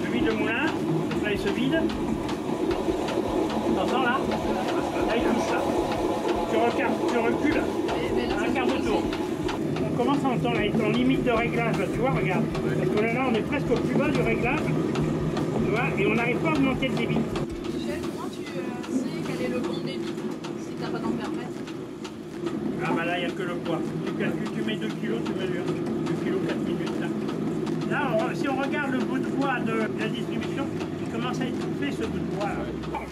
Je vide le moulin, là il se vide. T'entends là? Là il touche là. Tu recules un quart de tour. On commence à entendre, là, être en limite de réglage, là, tu vois, regarde. Parce que là, on est presque au plus bas du réglage, tu vois, et on n'arrive pas à augmenter le débit. Michel, comment tu sais quel est le bon débit si t'as pas d'ampèremètre? Ah bah là, il n'y a que le poids. Tu calcules, tu mets 2 kg, tu mesures. 2 kg 4 minutes, là. Là, si on regarde le bout de bois de la distribution, il commence à être bouffé, ce bout de bois.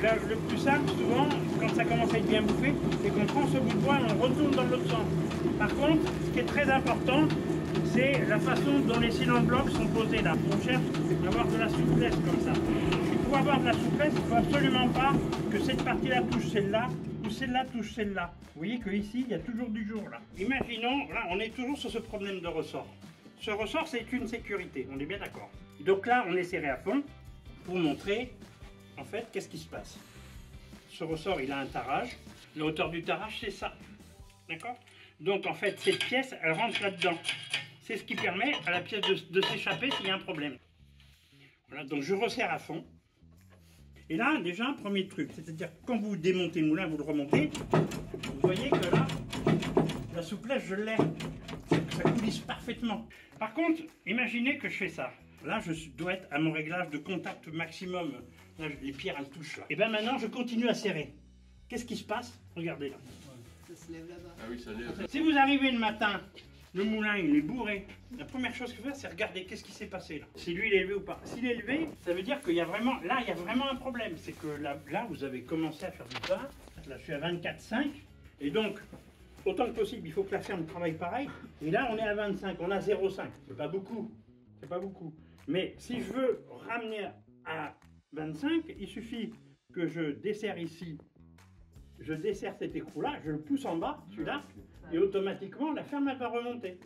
Là, le plus simple, souvent, quand ça commence à être bien bouffé, c'est qu'on prend ce bout de bois et on retourne dans l'autre sens. Par contre, ce qui est très important, c'est la façon dont les cylindres blocs sont posés là. On cherche à avoir de la souplesse comme ça. Et pour avoir de la souplesse, il ne faut absolument pas que cette partie-là touche celle-là ou celle-là touche celle-là. Vous voyez qu'ici, il y a toujours du jour là. Imaginons, là, on est toujours sur ce problème de ressort. Ce ressort, c'est une sécurité, on est bien d'accord. Donc là, on est serré à fond pour montrer, en fait, qu'est-ce qui se passe. Ce ressort, il a un tarrage. La hauteur du tarrage, c'est ça. D'accord? Donc, en fait, cette pièce, elle rentre là-dedans. C'est ce qui permet à la pièce de s'échapper s'il y a un problème. Voilà, donc je resserre à fond. Et là, déjà, un premier truc, c'est-à-dire quand vous démontez le moulin, vous le remontez, vous voyez que là, la souplesse, je l'ai. Ça coulisse parfaitement. Par contre, imaginez que je fais ça. Là, je dois être à mon réglage de contact maximum. Là, les pierres, elles touchent là. Et bien maintenant, je continue à serrer. Qu'est-ce qui se passe? Regardez là. Ça se lève là-bas. Ah oui, ça lève. Si vous arrivez le matin, le moulin il est bourré, la première chose qu'il faut faire, c'est regarder qu'est-ce qui s'est passé là. Si lui il est élevé ou pas. S'il est élevé, ça veut dire qu'il y a vraiment, là il y a vraiment un problème. C'est que là, vous avez commencé à faire du pain. Là je suis à 24,5. Et donc, autant que possible, il faut que la ferme travaille pareil. Et là on est à 25, on a 0,5. C'est pas beaucoup. C'est pas beaucoup. Mais si je veux ramener à 25, il suffit que je desserre ici. Je desserre cet écrou-là, je le pousse en bas, celui-là, et automatiquement la ferme elle va remonter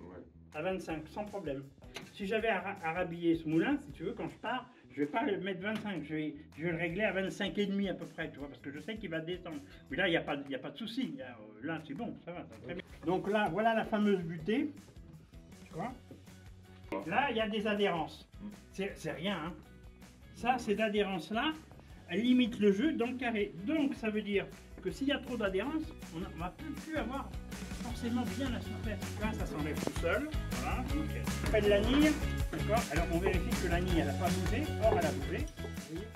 à 25, sans problème. Si j'avais à rhabiller ce moulin, si tu veux, quand je pars, je ne vais pas le mettre 25, je vais le régler à 25,5 à peu près, tu vois, parce que je sais qu'il va descendre. Mais là, il n'y a pas de souci, là c'est bon, ça va, très bien. Donc là, voilà la fameuse butée, tu vois. Là, il y a des adhérences, c'est rien, hein. Ça, ces adhérences-là, elles limitent le jeu dans le carré. Donc, ça veut dire que s'il y a trop d'adhérence, on ne va plus avoir forcément bien la souplesse. Là, ça s'enlève tout seul. Voilà, nickel. On fait de l'anille, d'accord. Alors, on vérifie que l'anille, elle n'a pas bougé. Or, elle a bougé. Vous voyez